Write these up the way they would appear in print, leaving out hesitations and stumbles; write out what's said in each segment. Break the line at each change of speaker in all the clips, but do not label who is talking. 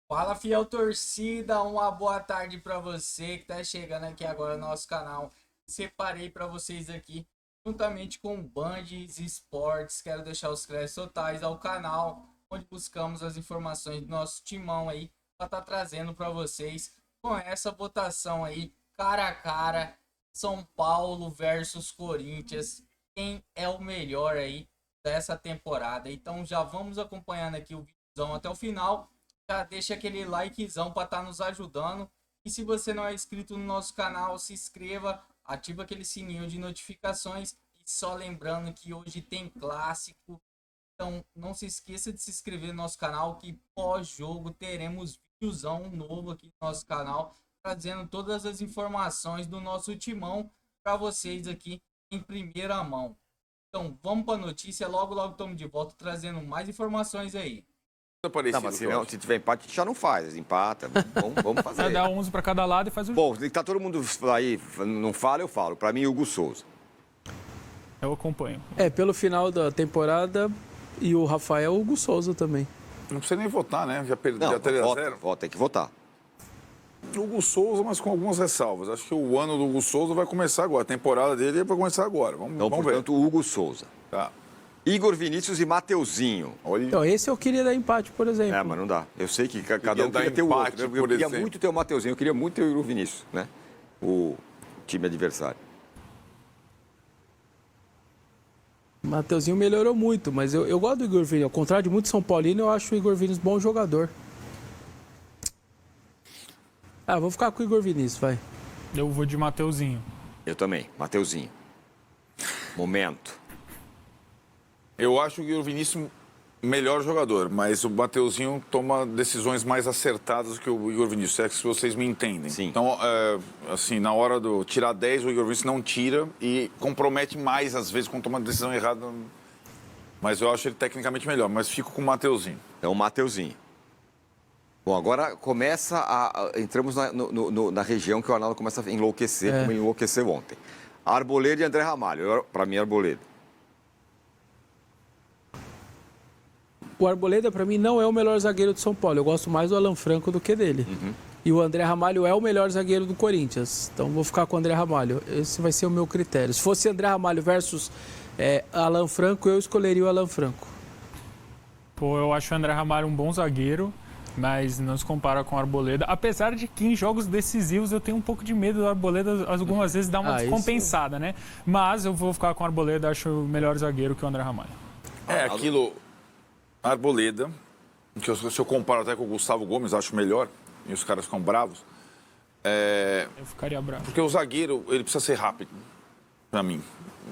Fala, fiel torcida, uma boa tarde para você que tá chegando aqui agora no nosso canal. Separei para vocês aqui, juntamente com o Band Esportes, quero deixar os créditos totais ao canal, onde buscamos as informações do nosso timão aí, para estar trazendo para vocês com essa votação aí, cara a cara, São Paulo versus Corinthians, quem é o melhor aí dessa temporada. Então já vamos acompanhando aqui o vídeo até o final. Já deixa aquele likezão para estar nos ajudando. E se você não é inscrito no nosso canal, se inscreva, ativa aquele sininho de notificações. E só lembrando que hoje tem clássico. Então não se esqueça de se inscrever no nosso canal, que pós-jogo teremos videozão novo aqui no nosso canal, trazendo todas as informações do nosso timão para vocês aqui em primeira mão. Então vamos para a notícia, logo estamos de volta trazendo mais informações aí.
Não, mas se tiver empate, a gente já não faz. Empata. Vamos fazer.
Vai dar 11 para cada lado e faz o
Bom, tá todo mundo aí, não fala, eu falo. Pra mim, Hugo Souza.
Eu acompanho.
Pelo final da temporada, e o Rafael Hugo Souza também.
Não precisa nem votar, né? Já perdeu
Não,
3-0.
vota, tem que votar.
Hugo Souza, mas com algumas ressalvas. Acho que o ano do Hugo Souza vai começar agora. A temporada dele vai começar agora. Vamos ver.
Portanto, Hugo Souza.
Tá.
Igor Vinícius e Mateuzinho.
Olha.
Então, esse eu queria dar empate, por exemplo.
Mas não dá. Eu sei que cada um
dar
queria ter o
empate,
outro. Né? Eu
por
queria
exemplo.
muito ter o Mateuzinho, eu queria muito ter o Igor Vinícius, né? O time adversário.
O Mateuzinho melhorou muito, mas eu gosto do Igor Vinícius. Ao contrário de muito São Paulino, eu acho o Igor Vinícius bom jogador. Vou ficar com o Igor Vinícius, vai.
Eu vou de Mateuzinho.
Eu também, Mateuzinho. Momento.
Eu acho que o Vinícius melhor jogador, mas o Mateuzinho toma decisões mais acertadas que o Igor Vinícius. É que se vocês me entendem.
Sim.
Então, assim, na hora do tirar 10, o Igor Vinícius não tira e compromete mais, às vezes, quando toma decisão errada. Mas eu acho ele tecnicamente melhor, mas fico com o Mateuzinho.
Então, o Mateuzinho. Bom, agora entramos na região que o Arnaldo começa a enlouquecer, como ele enlouqueceu ontem. Arboleda e André Ramalho. Para mim, Arboleda.
O Arboleda, pra mim, não é o melhor zagueiro de São Paulo. Eu gosto mais do Alan Franco do que dele. E o André Ramalho é o melhor zagueiro do Corinthians. Então, vou ficar com o André Ramalho. Esse vai ser o meu critério. Se fosse André Ramalho versus Alan Franco, eu escolheria o Alan Franco.
Pô, eu acho o André Ramalho um bom zagueiro, mas não se compara com o Arboleda. Apesar de que em jogos decisivos eu tenho um pouco de medo do Arboleda, algumas vezes dá uma descompensada, né? Mas eu vou ficar com o Arboleda, acho o melhor zagueiro que o André Ramalho.
Aquilo... Arboleda, que se eu comparo até com o Gustavo Gomes, acho melhor, e os caras ficam bravos.
Eu ficaria bravo.
Porque o zagueiro, ele precisa ser rápido, pra mim.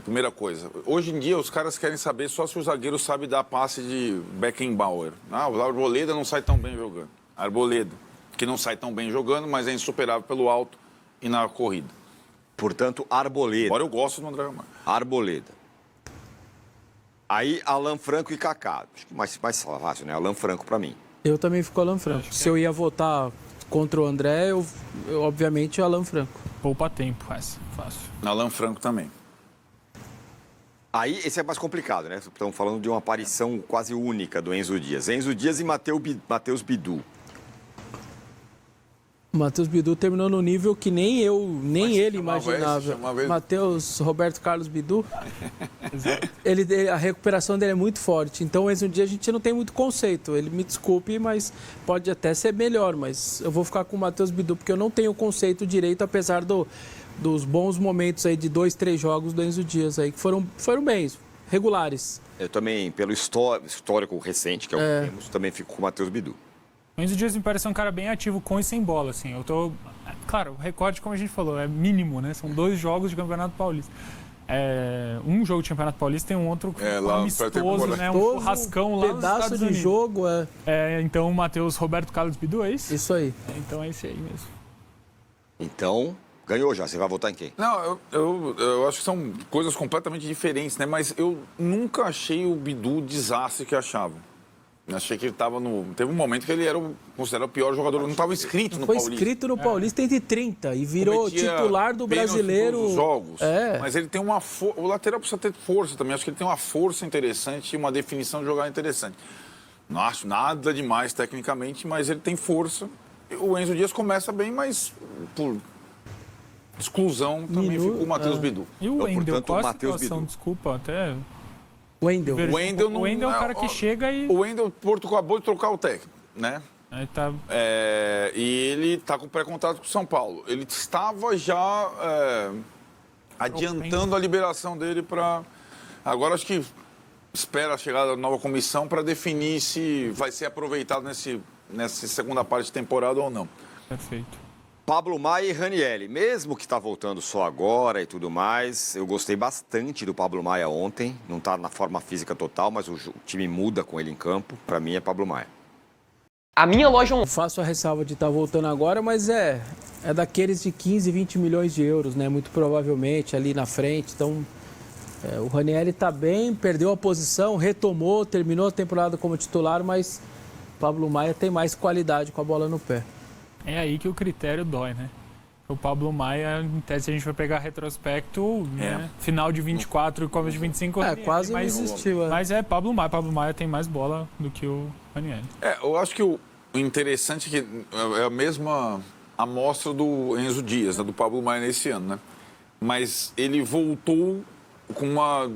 Primeira coisa. Hoje em dia, os caras querem saber só se o zagueiro sabe dar passe de Beckenbauer. O Arboleda não sai tão bem jogando. Arboleda, que não sai tão bem jogando, mas é insuperável pelo alto e na corrida.
Portanto, Arboleda.
Agora eu gosto do André Ramalho.
Arboleda. Aí, Alan Franco e Kaká. Acho que mais fácil, né? Alan Franco pra mim.
Eu também fico com o Alan Franco. Se eu ia votar contra o André, eu obviamente, o Alan Franco.
Poupa tempo, fácil.
Alan Franco também.
Aí, esse é mais complicado, né? Estamos falando de uma aparição quase única do Enzo Dias. Enzo Dias e Matheus Bidu.
O Matheus Bidu terminou no nível que nem ele imaginava. Matheus Roberto Carlos Bidu. A recuperação dele é muito forte. Então, um dia a gente não tem muito conceito. Ele me desculpe, mas pode até ser melhor. Mas eu vou ficar com o Matheus Bidu, porque eu não tenho o conceito direito, apesar dos bons momentos aí de 2, 3 jogos do Enzo Dias aí, que foram bem, regulares.
Eu também, pelo histórico recente, que é o que temos, também fico com o Matheus Bidu.
O Enzo Dias me parece um cara bem ativo com e sem bola, assim. Claro, o recorde, como a gente falou, é mínimo, né? São 2 jogos de Campeonato Paulista. Um jogo de Campeonato Paulista e um outro amistoso, né? Um churrascão lá nos
pedaço
Estados
de
Unidos.
jogo,
Então, o Matheus Roberto Carlos Bidu, é isso?
Isso aí.
Então, é esse aí mesmo.
Então, ganhou já. Você vai votar em quem?
Não, eu acho que são coisas completamente diferentes, né? Mas eu nunca achei o Bidu o desastre que achava. Achei que ele estava no... Teve um momento que ele era considerado o pior jogador. Não estava inscrito no Paulista.
Foi inscrito no Paulista entre 30 e virou titular do Brasileiro.
Todos os jogos. Mas ele tem uma... O lateral precisa ter força também. Acho que ele tem uma força interessante e uma definição de jogar interessante. Não acho nada demais tecnicamente, mas ele tem força. O Enzo Dias começa bem, mas por exclusão também ficou o Matheus Bidu.
E o Wendel,
portanto,
qual a
Matheus
situação?
Bidu.
Desculpa, até...
O Wendel.
O Wendel não-
O Wendel é o cara que chega e...
O Wendel, o Porto acabou de trocar o técnico, né?
Aí tá...
E ele está com pré-contrato com o São Paulo. Ele estava já adiantando a liberação dele para... Agora acho que espera a chegada da nova comissão para definir se vai ser aproveitado nessa segunda parte de temporada ou não.
Perfeito.
Pablo Maia e Ranieri, mesmo que está voltando só agora e tudo mais, eu gostei bastante do Pablo Maia ontem. Não está na forma física total, mas o time muda com ele em campo. Para mim é Pablo Maia.
A minha loja
Eu faço a ressalva de estar voltando agora, mas é daqueles de 15, 20 milhões de euros, né? Muito provavelmente ali na frente. Então, o Ranieri está bem, perdeu a posição, retomou, terminou a temporada como titular, mas Pablo Maia tem mais qualidade com a bola no pé.
É aí que o critério dói, né? O Pablo Maia, em tese, a gente vai pegar retrospecto, né? Final de 24 e começo de 25.
Quase não existiu.
Mas é Pablo Maia. Pablo Maia tem mais bola do que o Ranieri.
Eu acho que o interessante é que é a mesma amostra do Enzo Dias, né, do Pablo Maia nesse ano, né? Mas ele voltou com uma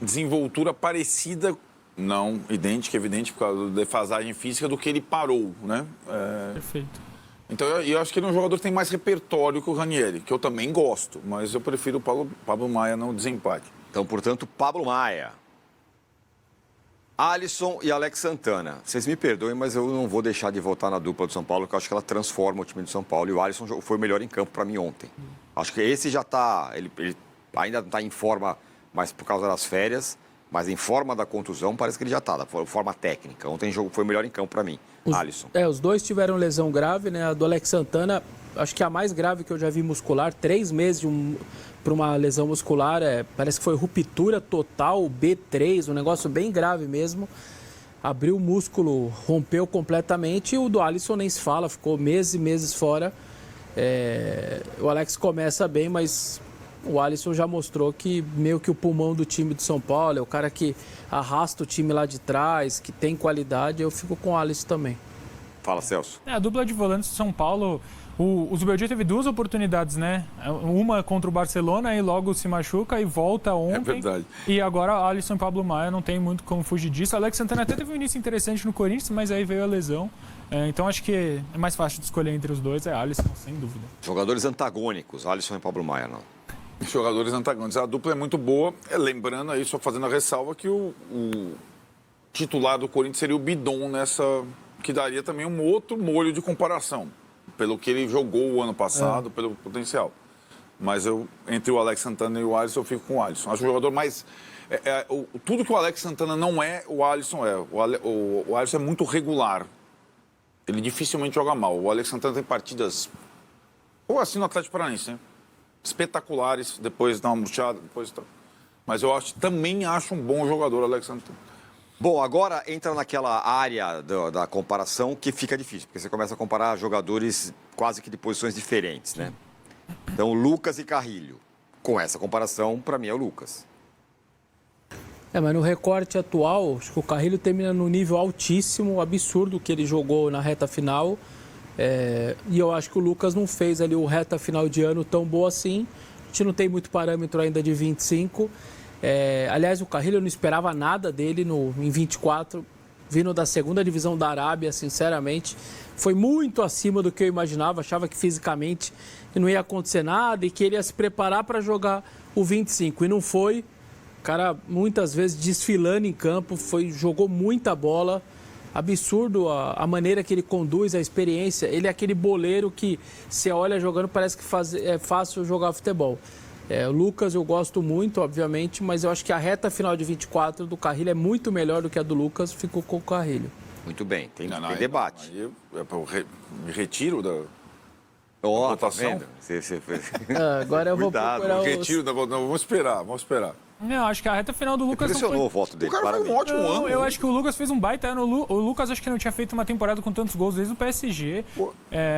desenvoltura parecida, não idêntica, evidente, por causa da defasagem física, do que ele parou, né?
Perfeito.
Então, eu acho que ele é um jogador que tem mais repertório que o Ranieri, que eu também gosto, mas eu prefiro o Pablo Maia no desempate.
Então, portanto, Pablo Maia, Alisson e Alex Santana. Vocês me perdoem, mas eu não vou deixar de votar na dupla do São Paulo, porque eu acho que ela transforma o time do São Paulo. E o Alisson foi o melhor em campo para mim ontem. Acho que esse já está... Ele ainda não está em forma, mas por causa das férias, mas em forma da contusão, parece que ele já está, forma técnica. Ontem foi o melhor em campo para mim, Alisson.
Os dois tiveram lesão grave, né? A do Alex Santana, acho que a mais grave que eu já vi muscular, 3 meses para uma lesão muscular, parece que foi ruptura total, B3, um negócio bem grave mesmo. Abriu o músculo, rompeu completamente, e o do Alisson nem se fala, ficou meses e meses fora. O Alex começa bem, mas o Alisson já mostrou que meio que o pulmão do time do São Paulo, é o cara que arrasta o time lá de trás, que tem qualidade. Eu fico com o Alisson também.
Fala, Celso.
A dupla de volantes do São Paulo, o Zubeldia teve 2 oportunidades, né? Uma contra o Barcelona e logo se machuca e volta ontem.
É verdade.
E agora Alisson e Pablo Maia, não tem muito como fugir disso. Alex Santana até teve um início interessante no Corinthians, mas aí veio a lesão. Então acho que é mais fácil de escolher entre os dois, é Alisson, sem dúvida.
Jogadores antagônicos, Alisson e Pablo Maia, não.
Jogadores antagônicos. A dupla é muito boa. Lembrando aí, só fazendo a ressalva, que o titular do Corinthians seria o Bidon nessa... que daria também um outro molho de comparação, pelo que ele jogou o ano passado, pelo potencial. Mas entre o Alex Santana e o Alisson, eu fico com o Alisson. Acho o jogador mais... tudo que o Alex Santana não é, o Alisson é. O Alisson é muito regular. Ele dificilmente joga mal. O Alex Santana tem partidas... ou assim no Atlético Paranaense, né? Espetaculares, depois dá uma murchada, depois... Mas eu também acho um bom jogador, Alex Santana.
Bom, agora entra naquela área da comparação que fica difícil, porque você começa a comparar jogadores quase que de posições diferentes, né? Então, Lucas e Carrilho. Com essa comparação, para mim é o Lucas.
Mas no recorte atual, acho que o Carrilho termina no nível altíssimo, absurdo que ele jogou na reta final. E eu acho que o Lucas não fez ali o reta final de ano tão boa assim. A gente não tem muito parâmetro ainda de 25. Aliás, o Carrilho eu não esperava nada dele em 24, vindo da segunda divisão da Arábia, sinceramente. Foi muito acima do que eu imaginava, achava que fisicamente não ia acontecer nada e que ele ia se preparar para jogar o 25. E não foi. O cara, muitas vezes, desfilando em campo, jogou muita bola. Absurdo a maneira que ele conduz, a experiência. Ele é aquele boleiro que, você olha jogando, parece que é fácil jogar futebol. O Lucas eu gosto muito, obviamente, mas eu acho que a reta final de 24 do Carrilho é muito melhor do que a do Lucas, ficou com o Carrilho.
Muito bem, tem debate.
Eu me retiro da
votação.
tá vendo?
Agora eu vou
Cuidado,
procurar
retiro, vamos esperar.
Não, acho que a reta final do Lucas
impressionou o voto dele.
O cara fez um ótimo ano.
Eu acho que o Lucas fez um baita ano. O Lucas acho que não tinha feito uma temporada com tantos gols desde o PSG.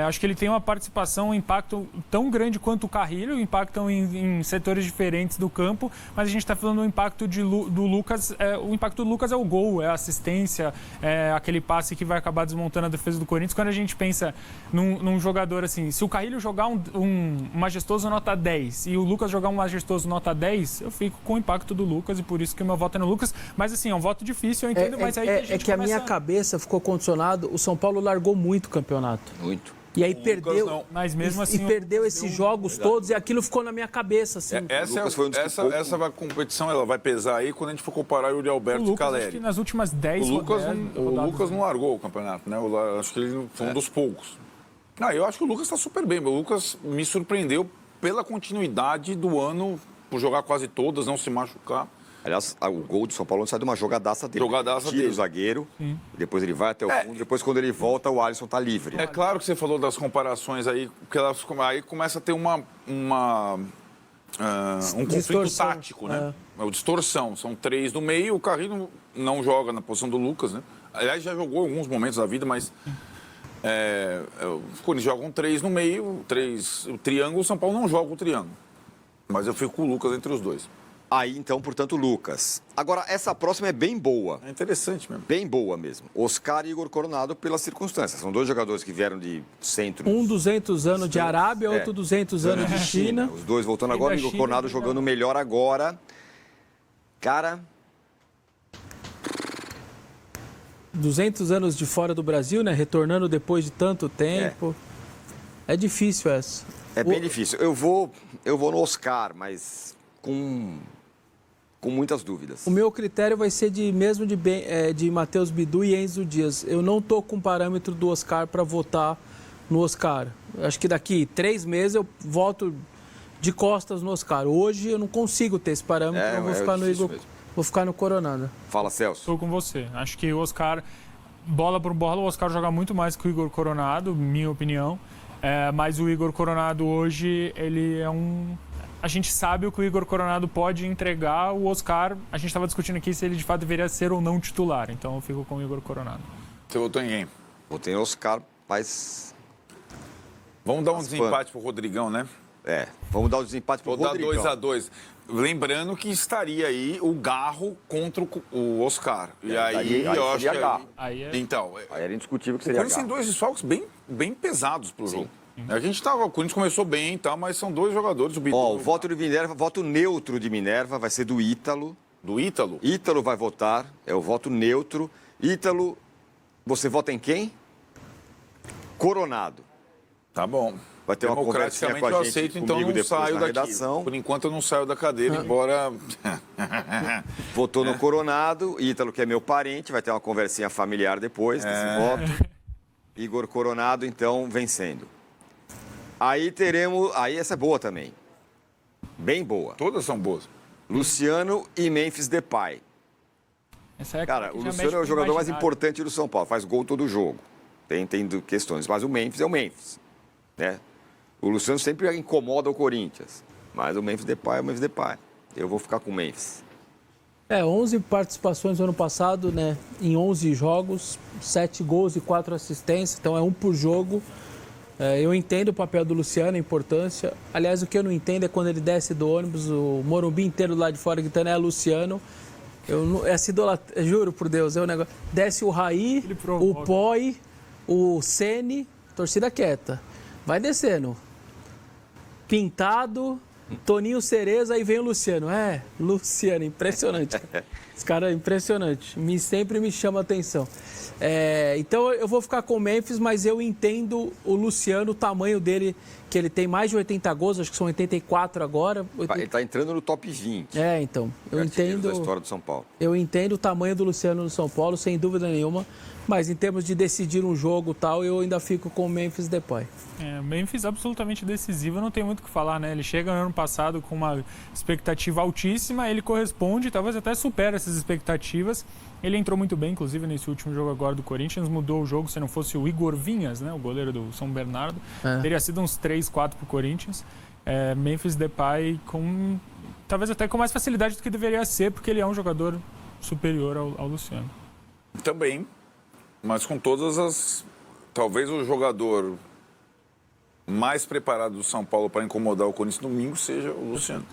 Acho que ele tem uma participação, um impacto tão grande quanto o Carrilho, impactam em setores diferentes do campo, mas a gente está falando do impacto do Lucas. O impacto do Lucas é o gol, é a assistência, é aquele passe que vai acabar desmontando a defesa do Corinthians. Quando a gente pensa num jogador assim, se o Carrilho jogar um majestoso nota 10 e o Lucas jogar um majestoso nota 10, eu fico com o impacto do Lucas e por isso que o meu voto é no Lucas. Mas assim, é um voto difícil, eu entendo, mas aí a gente
a minha cabeça ficou condicionado, o São Paulo largou muito o campeonato.
Muito.
E aí perdeu,
mas mesmo assim,
perdeu esses jogos todos e aquilo ficou na minha cabeça. Assim.
Essa competição ela vai pesar aí quando a gente for comparar o Yuri Alberto e o Caleri.
Acho que nas últimas 10
o Lucas não largou o campeonato, né? Acho que ele foi um dos poucos. Eu acho que o Lucas está super bem. O Lucas me surpreendeu pela continuidade do ano, por jogar quase todas, não se machucar.
Aliás, o gol do São Paulo sai de uma jogadaça dele. Tira o zagueiro, depois ele vai até o fundo, depois quando ele volta, o Alisson tá livre.
É claro que você falou das comparações aí, porque aí começa a ter um conflito tático, né? É. Distorção. São 3 no meio, o Carrilho não joga na posição do Lucas, né? Aliás, já jogou em alguns momentos da vida, mas quando eles jogam 3 no meio, o triângulo, o São Paulo não joga o triângulo. Mas eu fico com o Lucas entre os dois.
Aí, então, portanto, Lucas. Agora, essa próxima é bem boa.
É interessante mesmo.
Bem boa mesmo. Oscar e Igor Coronado pelas circunstâncias. São 2 jogadores que vieram de centro.
Um 200 anos de Arábia, outro 200 anos de China.
Os 2 voltando agora, o Igor Coronado jogando melhor agora. Cara...
200 anos de fora do Brasil, né? Retornando depois de tanto tempo. É difícil essa.
É bem difícil. Eu vou no Oscar, mas com muitas dúvidas.
O meu critério vai ser de Matheus Bidu e Enzo Dias. Eu não estou com parâmetro do Oscar para votar no Oscar. Acho que daqui 3 meses eu voto de costas no Oscar. Hoje eu não consigo ter esse parâmetro, eu vou ficar no Igor, vou ficar no Coronado.
Fala, Celso.
Estou com você. Acho que o Oscar, bola por bola, o Oscar joga muito mais que o Igor Coronado, minha opinião. Mas o Igor Coronado hoje, ele é a gente sabe o que o Igor Coronado pode entregar. O Oscar, a gente estava discutindo aqui se ele de fato deveria ser ou não titular. Então eu fico com o Igor Coronado.
Você votou em quem?
Votei no Oscar, mas...
Vamos dar um desempate pro Rodrigão, né?
Vamos dar um desempate pro Rodrigão.
Vou dar 2-2. Lembrando que estaria aí o Garro contra o Oscar. E aí eu acho que... Então...
Aí era indiscutível que seria Garro.
O Corinthians tem 2 desfalques bem pesados pro jogo. A gente o Corinthians começou bem e tal, mas são 2 jogadores.
O voto de Minerva, voto neutro de Minerva vai ser do Ítalo.
Do Ítalo?
Ítalo vai votar, é o voto neutro. Ítalo, você vota em quem? Coronado.
Tá bom.
Vai ter uma conversinha com a gente,
eu aceito, então não saio daqui. Por enquanto eu não saio da cadeira, embora...
Votou no Coronado, Ítalo, que é meu parente, vai ter uma conversinha familiar depois desse voto. Igor Coronado, então, vencendo. Aí teremos... Aí essa é boa também. Bem boa.
Todas são boas.
Luciano e Memphis Depay. Cara, o Luciano é o jogador mais importante do São Paulo. Faz gol todo jogo. Tem questões. Mas o Memphis é o Memphis. Né? O Luciano sempre incomoda o Corinthians. Mas o Memphis Depay é o Memphis Depay. Eu vou ficar com o Memphis.
11 participações no ano passado, né? Em 11 jogos, 7 gols e 4 assistências. Então é 1 por jogo. Eu entendo o papel do Luciano, a importância. Aliás, o que eu não entendo é quando ele desce do ônibus, o Morumbi inteiro lá de fora gritando Luciano. Essa idolatria, juro por Deus, é um negócio. Desce o Raí, o Poi, o Ceni, torcida quieta. Vai descendo. Pintado, Toninho Cereza, aí vem o Luciano. Luciano, impressionante. Esse cara é impressionante. Sempre me chama a atenção. Então eu vou ficar com o Memphis, mas eu entendo o Luciano, o tamanho dele, que ele tem mais de 80 gols, acho que são 84 agora.
Ele está entrando no top 20.
Então. Eu entendo.
Da história do São Paulo.
Eu entendo o tamanho do Luciano no São Paulo, sem dúvida nenhuma. Mas em termos de decidir um jogo e tal, eu ainda fico com o Memphis Depay.
Memphis absolutamente decisivo, não tem muito o que falar, né? Ele chega no ano passado com uma expectativa altíssima, ele corresponde, talvez até supera essas expectativas. Ele entrou muito bem, inclusive, nesse último jogo agora do Corinthians, mudou o jogo, se não fosse o Igor Vinhas, né? O goleiro do São Bernardo, teria sido uns 3, 4 pro Corinthians. Memphis Depay talvez até com mais facilidade do que deveria ser, porque ele é um jogador superior ao Luciano.
Também, mas com todas as... Talvez o jogador mais preparado do São Paulo para incomodar o Corinthians domingo seja o Luciano.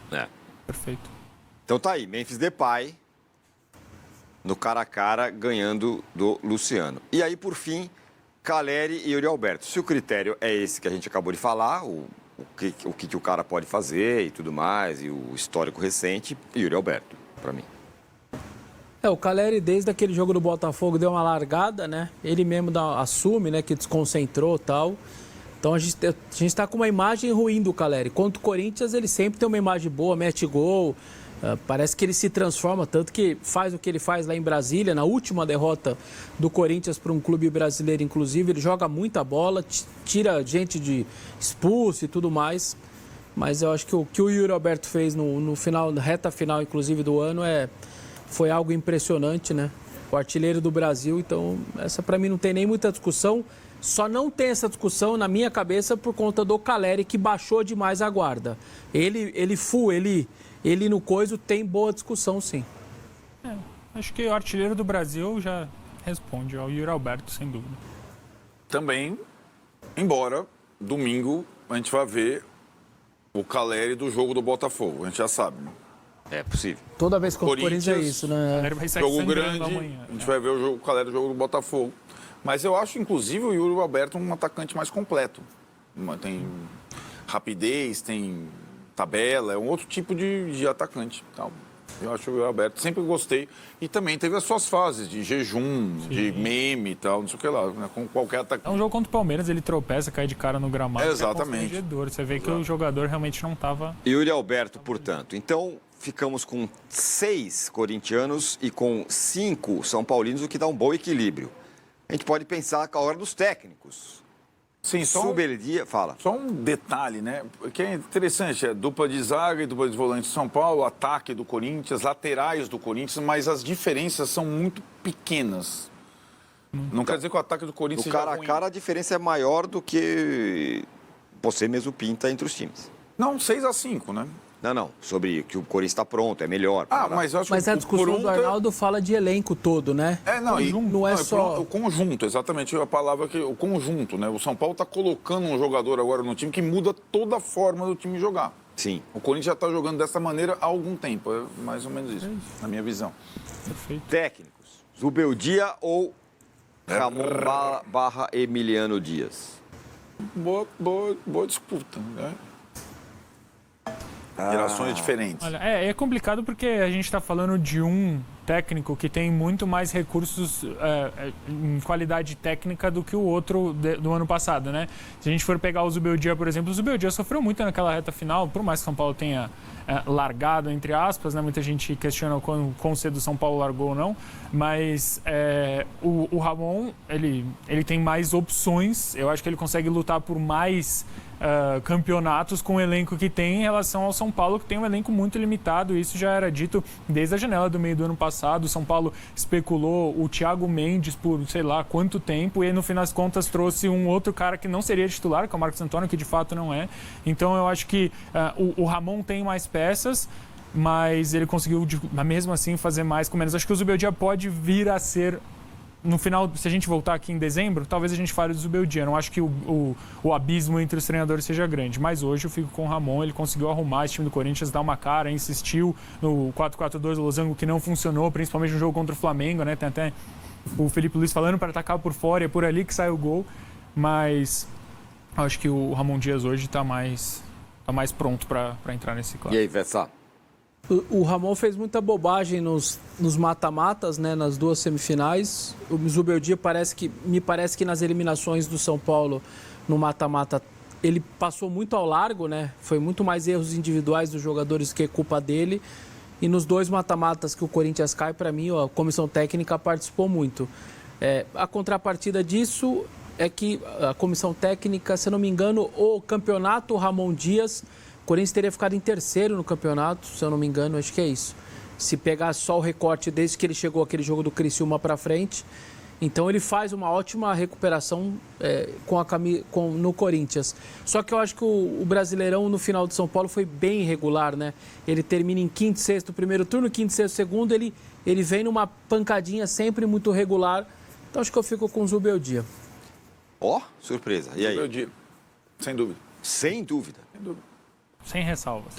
Perfeito.
Então tá aí, Memphis Depay no cara a cara ganhando do Luciano. E aí, por fim, Caleri e Yuri Alberto. Se o critério é esse que a gente acabou de falar, o que o cara pode fazer e tudo mais, e o histórico recente, Yuri Alberto, para mim.
O Caleri, desde aquele jogo do Botafogo, deu uma largada, né? Ele mesmo assume, né, que desconcentrou e tal. Então a gente está com uma imagem ruim do Caleri. Contra o Corinthians, ele sempre tem uma imagem boa, mete gol. Parece que ele se transforma, tanto que faz o que ele faz lá em Brasília, na última derrota do Corinthians para um clube brasileiro, inclusive. Ele joga muita bola, tira gente de expulso e tudo mais. Mas eu acho que o que o Yuri Alberto fez no final, na reta final, inclusive, do ano, foi algo impressionante, né? O artilheiro do Brasil, então essa para mim não tem nem muita discussão. Só não tem essa discussão na minha cabeça por conta do Caleri, que baixou demais a guarda. Ele no coiso tem boa discussão, sim.
Acho que o artilheiro do Brasil já responde ao Yuri Alberto, sem dúvida.
Também, embora domingo a gente vai ver o Caleri do jogo do Botafogo, a gente já sabe, né?
É possível.
Toda vez que o Corinthians é isso, né?
Jogo grande, a gente vai ver o Caleri do jogo do Botafogo. Mas eu acho, inclusive, o Yuri Alberto um atacante mais completo. Tem rapidez, tem tabela, é um outro tipo de atacante. Então, eu acho o Yuri Alberto, sempre gostei. E também teve as suas fases de jejum, de meme e tal, não sei o que lá, né? Com qualquer atacante.
É um jogo contra o Palmeiras, ele tropeça, cai de cara no gramado.
Exatamente.
Você vê que o jogador realmente não estava...
Yuri Alberto, portanto. Então, ficamos com 6 corintianos e com 5 são paulinos, o que dá um bom equilíbrio. A gente pode pensar com a hora dos técnicos.
Sim,
fala.
Só um detalhe, né? Que é interessante, dupla de zaga e dupla de volante de São Paulo, ataque do Corinthians, laterais do Corinthians, mas as diferenças são muito pequenas. Não quer dizer que o ataque do Corinthians
seja ruim. No cara a cara, a diferença é maior do que você mesmo pinta entre os times.
Não, 6-5, né?
Não. Sobre que o Corinthians está pronto, é melhor.
Mas eu acho
que a discussão do Arnaldo fala de elenco todo, né?
Não é só... O conjunto, exatamente a palavra que... O conjunto, né? O São Paulo está colocando um jogador agora no time que muda toda a forma do time jogar.
Sim.
O Corinthians já está jogando dessa maneira há algum tempo. É mais ou menos isso, na minha visão.
Perfeito.
Técnicos. Zubeldia ou Ramon barra Emiliano Dias?
Boa disputa, né? Gerações diferentes.
Olha, é complicado porque a gente está falando de um técnico que tem muito mais recursos em qualidade técnica do que o outro do ano passado, né? Se a gente for pegar o Zubeldia, por exemplo, o Zubeldia sofreu muito naquela reta final, por mais que São Paulo tenha largado, entre aspas, né? Muita gente questiona quão cedo o São Paulo largou ou não, mas o Ramon, ele tem mais opções, eu acho que ele consegue lutar por mais campeonatos com o elenco que tem em relação ao São Paulo, que tem um elenco muito limitado. Isso já era dito desde a janela do meio do ano passado. O São Paulo especulou o Thiago Mendes por sei lá quanto tempo, e aí, no fim das contas, trouxe um outro cara que não seria titular, que é o Marcos Antônio, que de fato não é. Então eu acho que o Ramon tem mais peças, mas ele conseguiu mesmo assim fazer mais com menos. Acho que o Zubeldia pode vir a ser, no final, se a gente voltar aqui em dezembro, talvez a gente fale do Zubeldia. Não acho que o abismo entre os treinadores seja grande, mas hoje eu fico com o Ramon. Ele conseguiu arrumar esse time do Corinthians, dar uma cara, insistiu no 4-4-2 do Losango, que não funcionou, principalmente no jogo contra o Flamengo, né? Tem até o Felipe Luiz falando para atacar por fora, e é por ali que sai o gol. Mas acho que o Ramon Dias hoje está mais pronto para entrar nesse clássico.
E aí, Vessa?
O Ramon fez muita bobagem nos mata-matas, né, nas duas semifinais. O Zubeldia me parece que nas eliminações do São Paulo no mata-mata ele passou muito ao largo, né? Foi muito mais erros individuais dos jogadores que culpa dele. E nos dois mata-matas que o Corinthians cai, para mim, a comissão técnica participou muito. A contrapartida disso é que a comissão técnica, se eu não me engano, o campeonato Ramon Dias, o Corinthians teria ficado em terceiro no campeonato, se eu não me engano, acho que é isso. Se pegar só o recorte desde que ele chegou aquele jogo do Criciúma para frente. Então ele faz uma ótima recuperação no Corinthians. Só que eu acho que o Brasileirão no final de São Paulo foi bem irregular, né? Ele termina em quinto e sexto primeiro turno, quinto e sexto segundo, ele vem numa pancadinha sempre muito regular. Então acho que eu fico com o Zubeldia.
Ó, surpresa. E aí?
Zubeldia, sem dúvida.
Sem dúvida.
Sem dúvida.
Sem ressalvas.